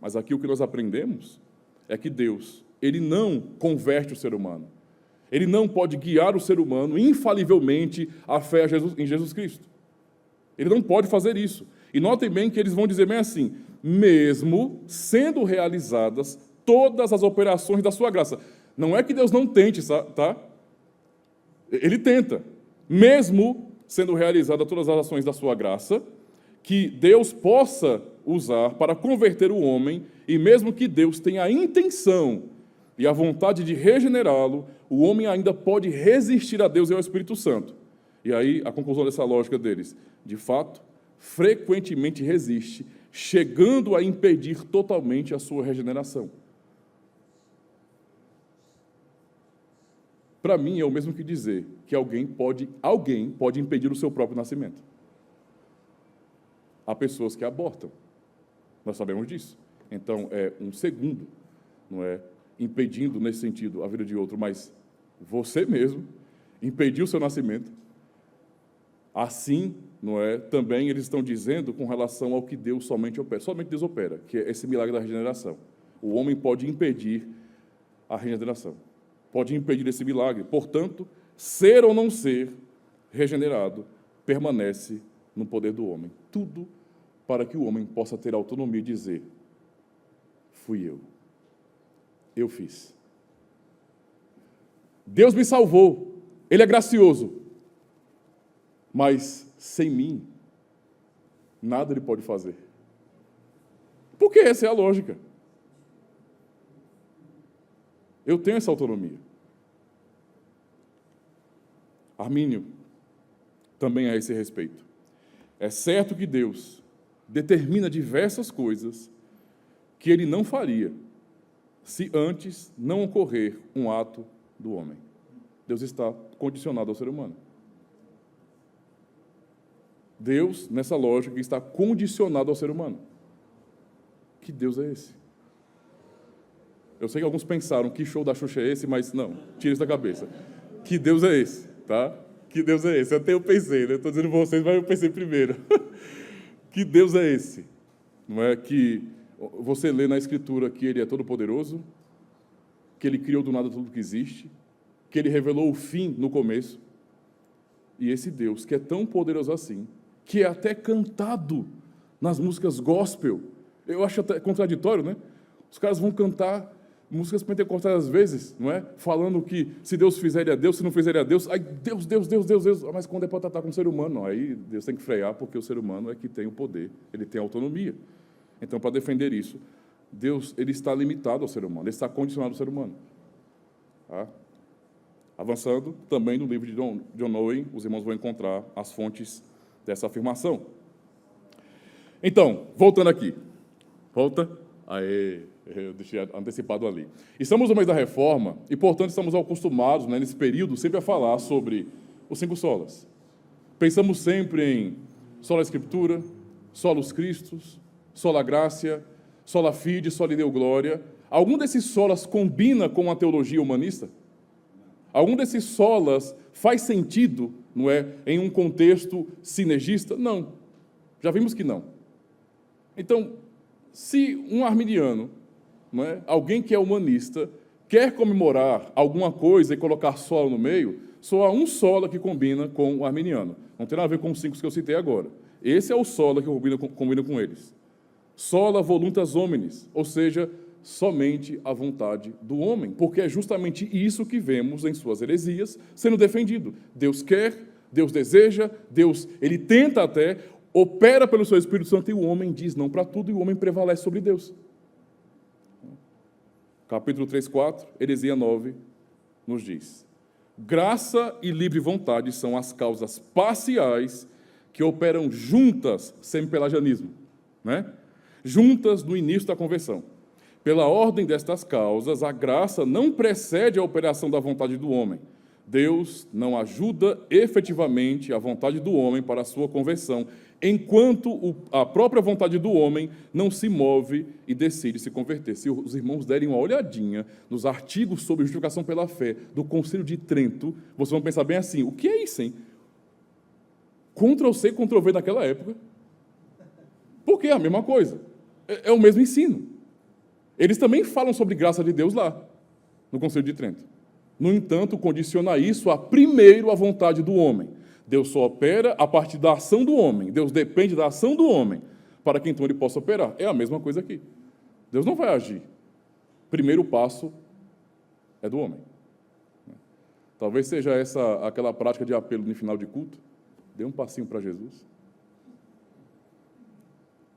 Mas aqui o que nós aprendemos é que Deus, Ele não converte o ser humano. Ele não pode guiar o ser humano infalivelmente à fé em Jesus Cristo. Ele não pode fazer isso. E notem bem que eles vão dizer bem assim, mesmo sendo realizadas todas as operações da sua graça. Não é que Deus não tente, tá? Ele tenta. Mesmo sendo realizadas todas as ações da sua graça, que Deus possa usar para converter o homem, e mesmo que Deus tenha a intenção e a vontade de regenerá-lo, o homem ainda pode resistir a Deus e ao Espírito Santo. E aí, a conclusão dessa lógica deles, de fato, frequentemente resiste, chegando a impedir totalmente a sua regeneração. Para mim, é o mesmo que dizer que alguém pode impedir o seu próprio nascimento. Há pessoas que abortam. Nós sabemos disso. Então, é um segundo, não é, impedindo, nesse sentido, a vida de outro, mas você mesmo impediu o seu nascimento. Assim, não é, também eles estão dizendo com relação ao que Deus somente opera. Somente Deus opera, que é esse milagre da regeneração. O homem pode impedir a regeneração, pode impedir esse milagre. Portanto, ser ou não ser regenerado permanece no poder do homem. Tudo para que o homem possa ter autonomia e dizer: fui eu fiz. Deus me salvou, Ele é gracioso, mas sem mim, nada Ele pode fazer. Porque essa é a lógica. Eu tenho essa autonomia. Armínio também a esse respeito. É certo que Deus determina diversas coisas que Ele não faria se antes não ocorrer um ato do homem. Deus está condicionado ao ser humano. Deus, nessa lógica, está condicionado ao ser humano. Que Deus é esse? Eu sei que alguns pensaram, que show da Xuxa é esse? Mas não, tira isso da cabeça. Que Deus é esse? Tá? Que Deus é esse? Até eu pensei, né? Estou dizendo para vocês, mas eu pensei primeiro. Que Deus é esse? Não é que você lê na Escritura que Ele é todo-poderoso, que Ele criou do nada tudo que existe, que Ele revelou o fim no começo. E esse Deus, que é tão poderoso assim, que é até cantado nas músicas gospel. Eu acho até contraditório, né? Os caras vão cantar músicas pentecostais às vezes, não é? Falando que se Deus fizer, Ele é Deus, se não fizer, Ele é Deus. Aí Deus. Mas quando é para tratar com o ser humano, não. Aí Deus tem que frear, porque o ser humano é que tem o poder, ele tem a autonomia. Então, para defender isso, Deus, Ele está limitado ao ser humano, Ele está condicionado ao ser humano. Tá? Avançando, também no livro de John Owen, os irmãos vão encontrar as fontes dessa afirmação. Então, voltando aqui. Volta. Aê, eu deixei antecipado ali. Estamos no mês da Reforma e, portanto, estamos acostumados, né, nesse período, sempre a falar sobre os 5 solas. Pensamos sempre em sola Escritura, solus Christus, sola Gratia, sola Fide, sola Deo Gloria. Algum desses solas combina com a teologia humanista? Algum desses solas faz sentido, não é, em um contexto sinergista? Não. Já vimos que não. Então, se um arminiano, não é, alguém que é humanista, quer comemorar alguma coisa e colocar sola no meio, só há um sola que combina com o arminiano. Não tem nada a ver com os 5 que eu citei agora. Esse é o sola que combina com eles. Sola voluntas hominis, ou seja, somente a vontade do homem, porque é justamente isso que vemos em suas heresias sendo defendido. Deus quer, Deus deseja, Deus, Ele tenta até, opera pelo seu Espírito Santo e o homem diz não para tudo e o homem prevalece sobre Deus. Capítulo 3, 4, heresia 9, nos diz: graça e livre vontade são as causas parciais que operam juntas, semi-pelagianismo, né? Juntas no início da conversão. Pela ordem destas causas, a graça não precede a operação da vontade do homem. Deus não ajuda efetivamente a vontade do homem para a sua conversão, enquanto a própria vontade do homem não se move e decide se converter. Se os irmãos derem uma olhadinha nos artigos sobre justificação pela fé do Concílio de Trento, vocês vão pensar bem assim: o que é isso, hein? Ctrl-C, Ctrl-V naquela época. Porque é a mesma coisa. É o mesmo ensino. Eles também falam sobre graça de Deus lá, no Concílio de Trento. No entanto, condiciona isso a primeiro a vontade do homem. Deus só opera a partir da ação do homem. Deus depende da ação do homem para que então ele possa operar. É a mesma coisa aqui. Deus não vai agir. Primeiro passo é do homem. Talvez seja essa aquela prática de apelo no final de culto. Dê um passinho para Jesus.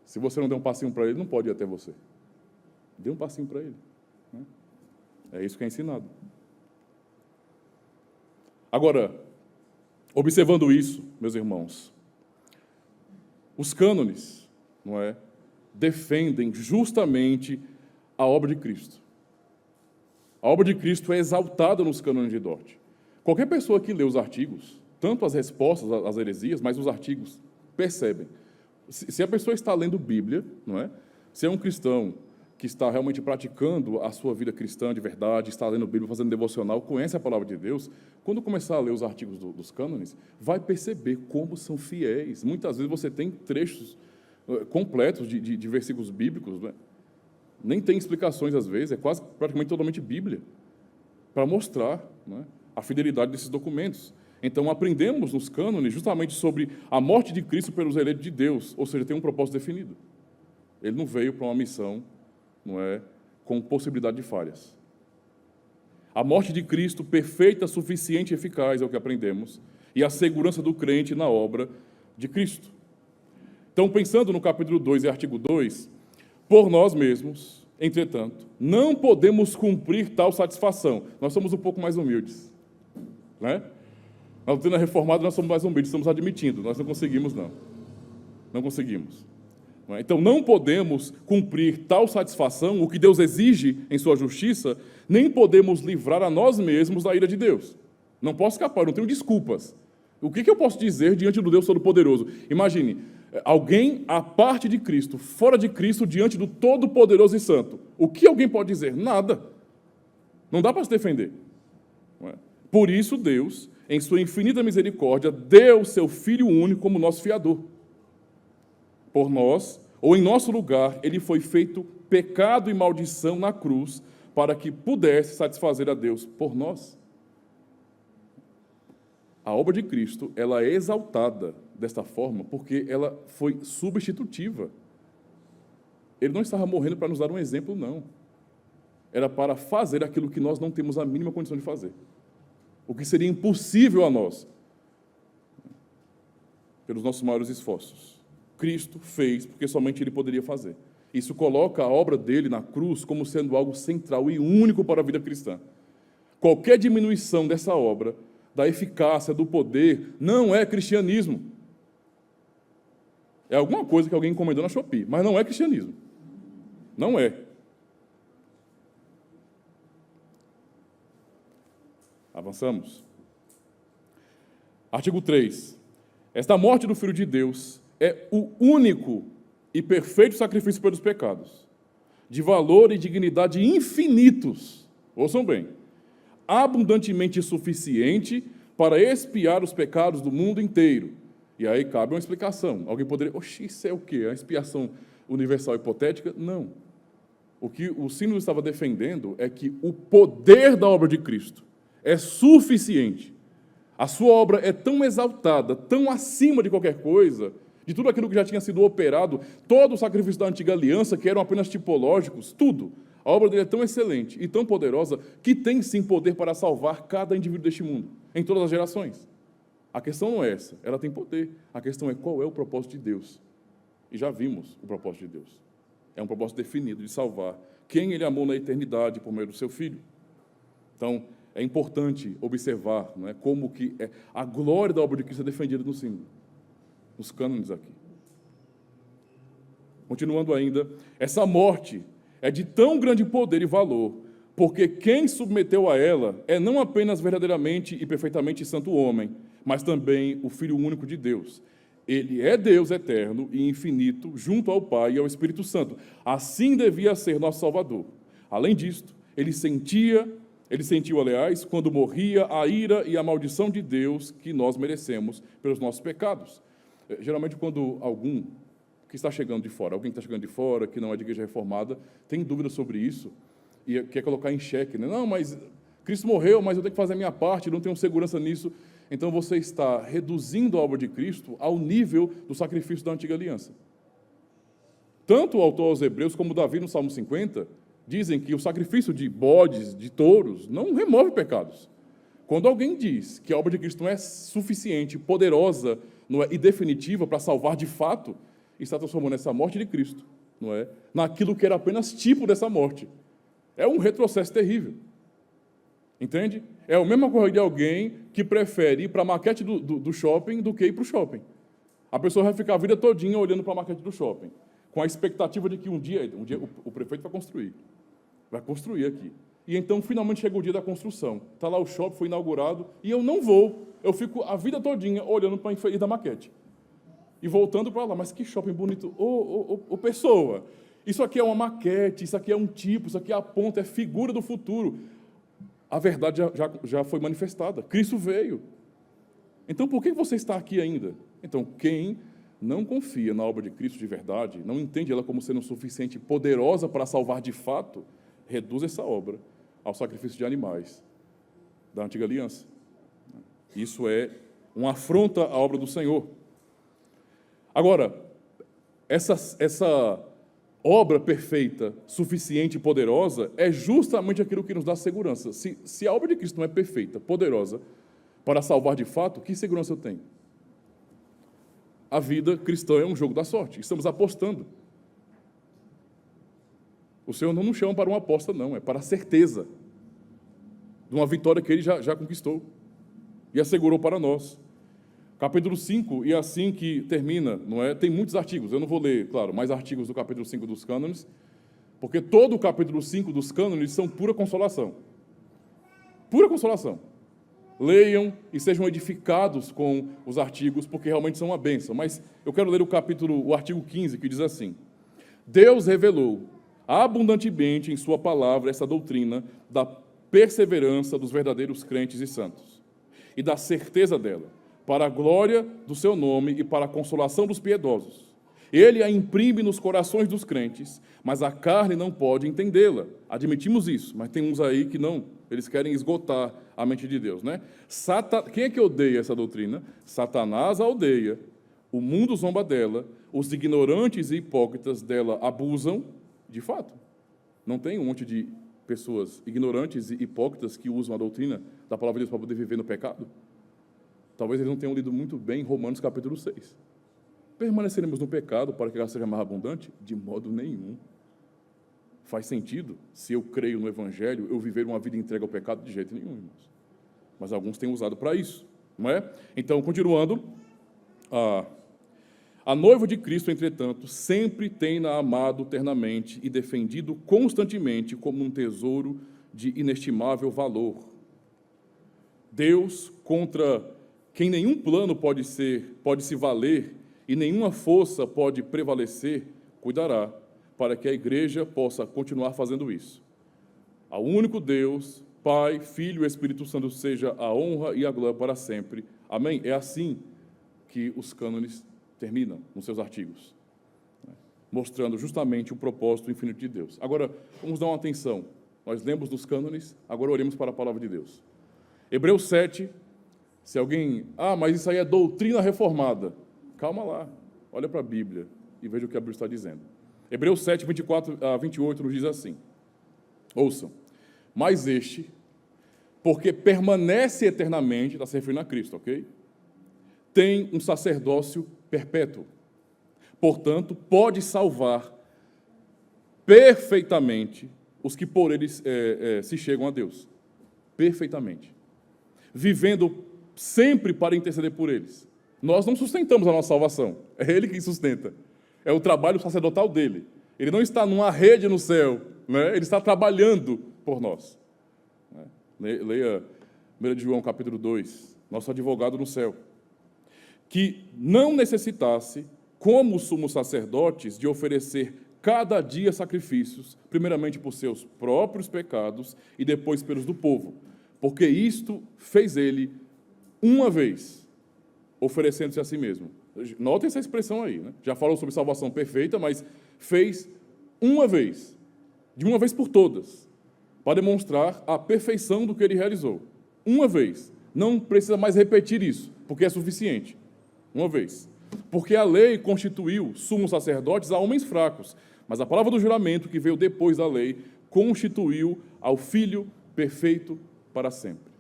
Se você não der um passinho para ele, não pode ir até você. Dê um passinho para ele. É isso que é ensinado. Agora, observando isso, meus irmãos, os cânones, não é, defendem justamente a obra de Cristo. A obra de Cristo é exaltada nos cânones de Dort. Qualquer pessoa que lê os artigos, tanto as respostas às heresias, mas os artigos, percebem. Se a pessoa está lendo Bíblia, não é? Se é um cristão que está realmente praticando a sua vida cristã de verdade, está lendo Bíblia, fazendo devocional, conhece a palavra de Deus, quando começar a ler os artigos dos cânones, vai perceber como são fiéis. Muitas vezes você tem trechos completos de versículos bíblicos, né, Nem tem explicações às vezes, é quase praticamente totalmente Bíblia, para mostrar, né, a fidelidade desses documentos. Então, aprendemos nos cânones justamente sobre a morte de Cristo pelos eleitos de Deus, ou seja, tem um propósito definido. Ele não veio para uma missão, não é, com possibilidade de falhas. A morte de Cristo, perfeita, suficiente e eficaz, é o que aprendemos, e a segurança do crente na obra de Cristo. Então, pensando no capítulo 2 e artigo 2, por nós mesmos, entretanto, não podemos cumprir tal satisfação. Nós somos um pouco mais humildes, né? Na doutrina reformada, nós somos mais humildes, estamos admitindo, nós não conseguimos, não. Não conseguimos. Então, não podemos cumprir tal satisfação, o que Deus exige em sua justiça, nem podemos livrar a nós mesmos da ira de Deus. Não posso escapar, não tenho desculpas. O que eu posso dizer diante do Deus Todo-Poderoso? Imagine, alguém à parte de Cristo, fora de Cristo, diante do Todo-Poderoso e Santo. O que alguém pode dizer? Nada. Não dá para se defender. Não é? Por isso, Deus, em sua infinita misericórdia, deu seu Filho único como nosso fiador. Por nós, ou em nosso lugar, ele foi feito pecado e maldição na cruz, para que pudesse satisfazer a Deus por nós. A obra de Cristo, ela é exaltada desta forma, porque ela foi substitutiva. Ele não estava morrendo para nos dar um exemplo, não. Era para fazer aquilo que nós não temos a mínima condição de fazer. O que seria impossível a nós, pelos nossos maiores esforços. Cristo fez porque somente Ele poderia fazer. Isso coloca a obra dele na cruz como sendo algo central e único para a vida cristã. Qualquer diminuição dessa obra, da eficácia, do poder, não é cristianismo. É alguma coisa que alguém encomendou na Shopee, mas não é cristianismo. Não é. Avançamos. Artigo 3. Esta morte do Filho de Deus é o único e perfeito sacrifício pelos pecados, de valor e dignidade infinitos, ouçam bem, abundantemente suficiente para expiar os pecados do mundo inteiro. E aí cabe uma explicação. Alguém poderia, isso é o quê? A expiação universal hipotética? Não. O que o sínodo estava defendendo é que o poder da obra de Cristo é suficiente. A sua obra é tão exaltada, tão acima de qualquer coisa, de tudo aquilo que já tinha sido operado, todo o sacrifício da antiga aliança, que eram apenas tipológicos, tudo. A obra dele é tão excelente e tão poderosa que tem sim poder para salvar cada indivíduo deste mundo, em todas as gerações. A questão não é essa, ela tem poder. A questão é qual é o propósito de Deus. E já vimos o propósito de Deus. É um propósito definido de salvar quem Ele amou na eternidade por meio do seu Filho. Então, é importante observar, não é, como que a glória da obra de Cristo é defendida no símbolo, nos cânones aqui. Continuando ainda, essa morte é de tão grande poder e valor, porque quem submeteu a ela é não apenas verdadeiramente e perfeitamente santo homem, mas também o Filho único de Deus. Ele é Deus eterno e infinito, junto ao Pai e ao Espírito Santo. Assim devia ser nosso Salvador. Além disto, ele sentiu, aliás, quando morria, a ira e a maldição de Deus que nós merecemos pelos nossos pecados. Geralmente, quando alguém que está chegando de fora, que não é de igreja reformada, tem dúvida sobre isso e quer colocar em xeque, né? Não, mas Cristo morreu, mas eu tenho que fazer a minha parte, não tenho segurança nisso. Então, você está reduzindo a obra de Cristo ao nível do sacrifício da antiga aliança. Tanto o autor aos Hebreus, como Davi no Salmo 50, dizem que o sacrifício de bodes, de touros, não remove pecados. Quando alguém diz que a obra de Cristo não é suficiente, poderosa, não é, e definitiva para salvar de fato, está transformando essa morte de Cristo, não é, naquilo que era apenas tipo dessa morte. É um retrocesso terrível. Entende? É a mesma coisa de alguém que prefere ir para a maquete do shopping do que ir para o shopping. A pessoa vai ficar a vida todinha olhando para a maquete do shopping, com a expectativa de que um dia o prefeito vai construir aqui. E então, finalmente, chega o dia da construção. Está lá o shopping, foi inaugurado, e eu não vou. Eu fico a vida todinha olhando para a infeliz da maquete. E voltando para lá, mas que shopping bonito. Pessoa, isso aqui é uma maquete, isso aqui é um tipo, isso aqui é a ponta, é figura do futuro. A verdade já foi manifestada. Cristo veio. Então, por que você está aqui ainda? Então, quem não confia na obra de Cristo de verdade, não entende ela como sendo suficiente, poderosa para salvar de fato, reduz essa obra ao sacrifício de animais da antiga aliança. Isso é uma afronta à obra do Senhor. Agora, essa obra perfeita, suficiente e poderosa é justamente aquilo que nos dá segurança. Se a obra de Cristo não é perfeita, poderosa, para salvar de fato, que segurança eu tenho? A vida cristã é um jogo da sorte. Estamos apostando. O Senhor não nos chama para uma aposta, não. É para a certeza de uma vitória que Ele já conquistou e assegurou para nós. Capítulo 5, e é assim que termina, não é? Tem muitos artigos. Eu não vou ler, claro, mais artigos do capítulo 5 dos cânones, porque todo o capítulo 5 dos cânones são pura consolação. Pura consolação. Leiam e sejam edificados com os artigos, porque realmente são uma bênção. Mas eu quero ler o artigo 15, que diz assim: Deus revelou abundantemente em sua palavra essa doutrina da perseverança dos verdadeiros crentes e santos, e da certeza dela, para a glória do seu nome e para a consolação dos piedosos. Ele a imprime nos corações dos crentes, mas a carne não pode entendê-la. Admitimos isso, mas tem uns aí que não. Eles querem esgotar a mente de Deus, né? Quem é que odeia essa doutrina? Satanás a odeia, o mundo zomba dela, os ignorantes e hipócritas dela abusam, de fato. Não tem um monte de pessoas ignorantes e hipócritas que usam a doutrina da palavra de Deus para poder viver no pecado? Talvez eles não tenham lido muito bem Romanos capítulo 6. Permaneceremos no pecado para que ela seja mais abundante? De modo nenhum. Faz sentido, se eu creio no Evangelho, eu viver uma vida entregue ao pecado? De jeito nenhum, irmãos. Mas alguns têm usado para isso, não é? Então, continuando, a noiva de Cristo, entretanto, sempre tem-na amado ternamente e defendido constantemente como um tesouro de inestimável valor. Deus, contra quem nenhum plano pode se valer e nenhuma força pode prevalecer, cuidará para que a igreja possa continuar fazendo isso. Ao único Deus, Pai, Filho e Espírito Santo, seja a honra e a glória para sempre. Amém? É assim que os cânones terminam nos seus artigos, mostrando justamente o propósito infinito de Deus. Agora, vamos dar uma atenção. Nós lemos dos cânones, agora oremos para a palavra de Deus. Hebreus 7, se alguém... mas isso aí é doutrina reformada. Calma lá, olha para a Bíblia e veja o que a Bíblia está dizendo. Hebreus 7, 24 a 28 nos diz assim. Ouçam. Mas este, porque permanece eternamente, está se referindo a Cristo, ok? Tem um sacerdócio perpétuo. Portanto, pode salvar perfeitamente os que por eles se chegam a Deus. Perfeitamente. Vivendo sempre para interceder por eles. Nós não sustentamos a nossa salvação. É Ele quem sustenta. É o trabalho sacerdotal dele. Ele não está numa rede no céu, né? Ele está trabalhando por nós. Leia 1 João capítulo 2, nosso advogado no céu. Que não necessitasse, como sumos sacerdotes, de oferecer cada dia sacrifícios, primeiramente por seus próprios pecados e depois pelos do povo, porque isto fez ele uma vez, oferecendo-se a si mesmo. Notem essa expressão aí, né? Já falou sobre salvação perfeita, mas fez uma vez, de uma vez por todas, para demonstrar a perfeição do que ele realizou. Uma vez. Não precisa mais repetir isso, porque é suficiente. Uma vez. Porque a lei constituiu sumos sacerdotes a homens fracos, mas a palavra do juramento que veio depois da lei constituiu ao Filho perfeito para sempre.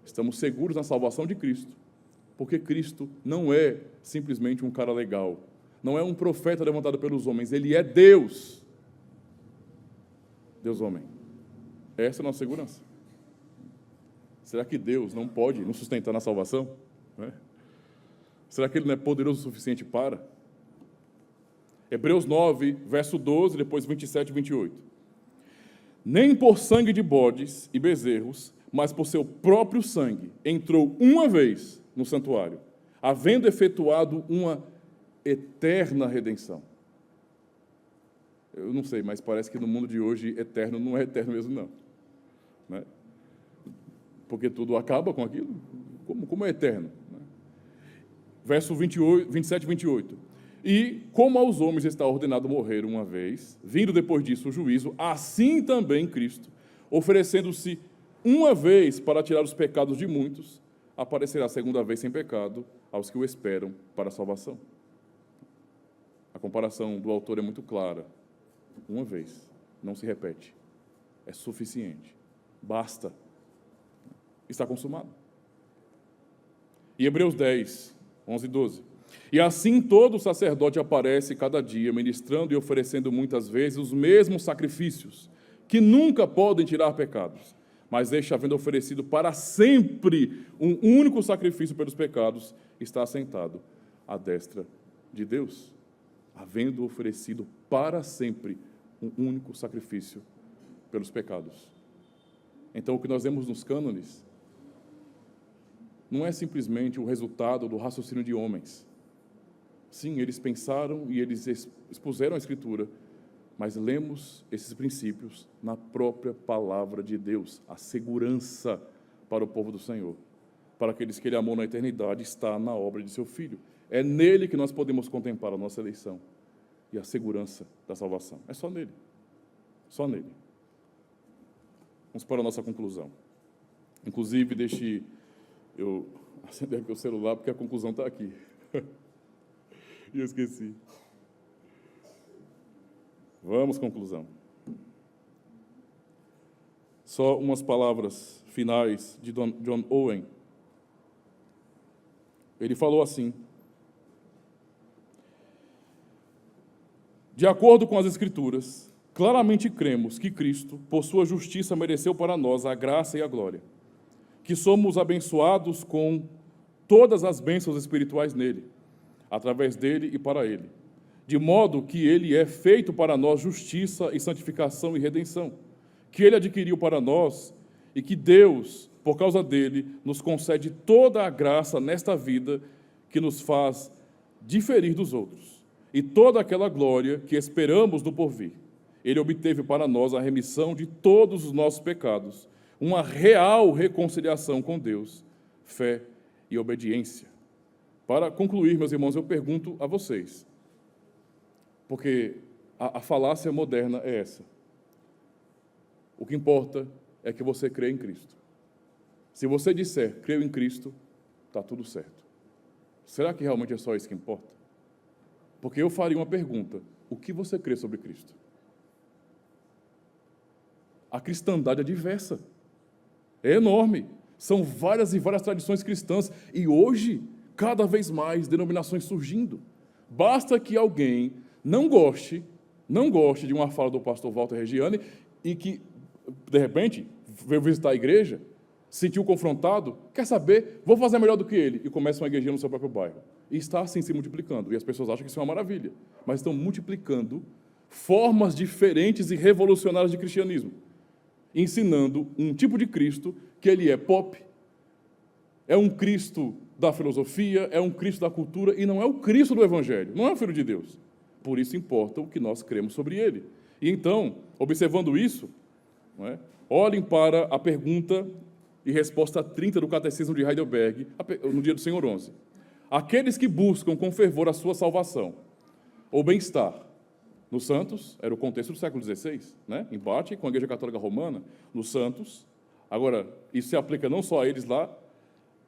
Estamos seguros na salvação de Cristo, porque Cristo não é simplesmente um cara legal, não é um profeta levantado pelos homens, ele é Deus. Deus homem. Essa é a nossa segurança. Será que Deus não pode nos sustentar na salvação? Será que Ele não é poderoso o suficiente para? Hebreus 9, verso 12, depois 27 e 28. Nem por sangue de bodes e bezerros, mas por seu próprio sangue, entrou uma vez no santuário, havendo efetuado uma eterna redenção. Eu não sei, mas parece que no mundo de hoje, eterno não é eterno mesmo, não. Né? Porque tudo acaba com aquilo. Como é eterno? verso 28, 27 e 28. E como aos homens está ordenado morrer uma vez, vindo depois disso o juízo, assim também Cristo, oferecendo-se uma vez para tirar os pecados de muitos, aparecerá a segunda vez sem pecado aos que o esperam para a salvação. A comparação do autor é muito clara. Uma vez, não se repete. É suficiente. Basta. Está consumado. E Hebreus 10, 11 e 12. E assim todo sacerdote aparece cada dia, ministrando e oferecendo muitas vezes os mesmos sacrifícios, que nunca podem tirar pecados, mas este, havendo oferecido para sempre um único sacrifício pelos pecados, está assentado à destra de Deus, havendo oferecido para sempre um único sacrifício pelos pecados. Então, o que nós vemos nos cânones não é simplesmente o resultado do raciocínio de homens. Sim, eles pensaram e eles expuseram a Escritura, mas lemos esses princípios na própria palavra de Deus, a segurança para o povo do Senhor, para aqueles que Ele amou na eternidade, está na obra de seu Filho. É nele que nós podemos contemplar a nossa eleição e a segurança da salvação. É só nele. Só nele. Vamos para a nossa conclusão. Inclusive, deixe eu acender aqui o celular, porque a conclusão está aqui. E eu esqueci. Vamos, conclusão. Só umas palavras finais de John Owen. Ele falou assim: de acordo com as Escrituras, claramente cremos que Cristo, por sua justiça, mereceu para nós a graça e a glória, que somos abençoados com todas as bênçãos espirituais nele, através dele e para ele, de modo que ele é feito para nós justiça e santificação e redenção, que ele adquiriu para nós e que Deus, por causa dele, nos concede toda a graça nesta vida que nos faz diferir dos outros, e toda aquela glória que esperamos no porvir. Ele obteve para nós a remissão de todos os nossos pecados, uma real reconciliação com Deus, fé e obediência. Para concluir, meus irmãos, eu pergunto a vocês, porque a falácia moderna é essa: o que importa é que você crê em Cristo. Se você disser, creio em Cristo, está tudo certo. Será que realmente é só isso que importa? Porque eu faria uma pergunta: o que você crê sobre Cristo? A cristandade é diversa, é enorme, são várias e várias tradições cristãs, e hoje, cada vez mais, denominações surgindo. Basta que alguém não goste de uma fala do pastor Walter Reggiani e que, de repente, veio visitar a igreja, sentiu confrontado, quer saber, vou fazer melhor do que ele, e começa uma igrejinha no seu próprio bairro. E está assim se multiplicando, e as pessoas acham que isso é uma maravilha, mas estão multiplicando formas diferentes e revolucionárias de cristianismo, ensinando um tipo de Cristo que ele é pop, é um Cristo da filosofia, é um Cristo da cultura, e não é o Cristo do Evangelho, não é o Filho de Deus. Por isso importa o que nós cremos sobre ele. E então, observando isso, não é, olhem para a pergunta e resposta 30 do Catecismo de Heidelberg, no dia do Senhor 11. Aqueles que buscam com fervor a sua salvação, ou bem-estar, nos santos, era o contexto do século XVI, né? Embate com a Igreja Católica Romana, nos santos. Agora, isso se aplica não só a eles lá,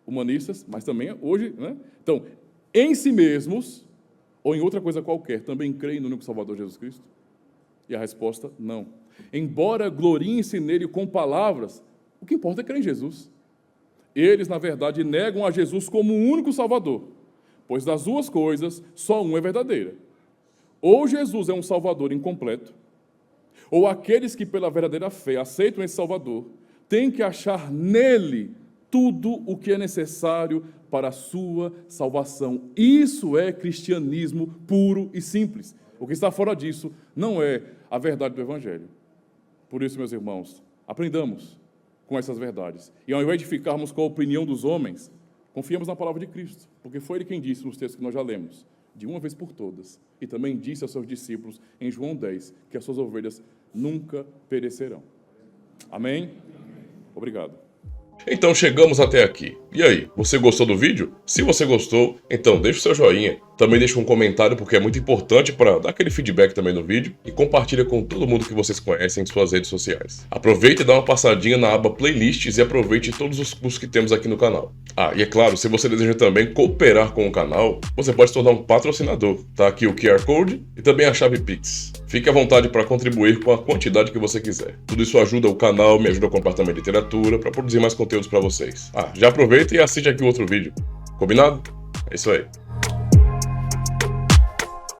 humanistas, mas também hoje, né? Então, em si mesmos, ou em outra coisa qualquer, também creem no único Salvador Jesus Cristo? E a resposta, não. Embora gloriem-se nele com palavras, o que importa é crer em Jesus. Eles, na verdade, negam a Jesus como o único Salvador, pois das duas coisas, só uma é verdadeira. Ou Jesus é um Salvador incompleto, ou aqueles que pela verdadeira fé aceitam esse Salvador, têm que achar nele tudo o que é necessário para a sua salvação. Isso é cristianismo puro e simples. O que está fora disso não é a verdade do Evangelho. Por isso, meus irmãos, aprendamos com essas verdades. E ao invés de ficarmos com a opinião dos homens, confiemos na palavra de Cristo, porque foi Ele quem disse nos textos que nós já lemos, de uma vez por todas, e também disse aos seus discípulos, em João 10, que as suas ovelhas nunca perecerão. Amém? Obrigado. Então chegamos até aqui. E aí, você gostou do vídeo? Se você gostou, então deixa o seu joinha. Também deixa um comentário porque é muito importante para dar aquele feedback também no vídeo. E compartilha com todo mundo que vocês conhecem em suas redes sociais. Aproveite e dá uma passadinha na aba Playlists e aproveite todos os cursos que temos aqui no canal. Ah, e é claro, se você deseja também cooperar com o canal, você pode se tornar um patrocinador. Tá aqui o QR Code e também a chave Pix. Fique à vontade para contribuir com a quantidade que você quiser. Tudo isso ajuda o canal, me ajuda a comprar também literatura, para produzir mais conteúdos para vocês. Ah, já aproveita e assiste aqui o outro vídeo. Combinado? É isso aí.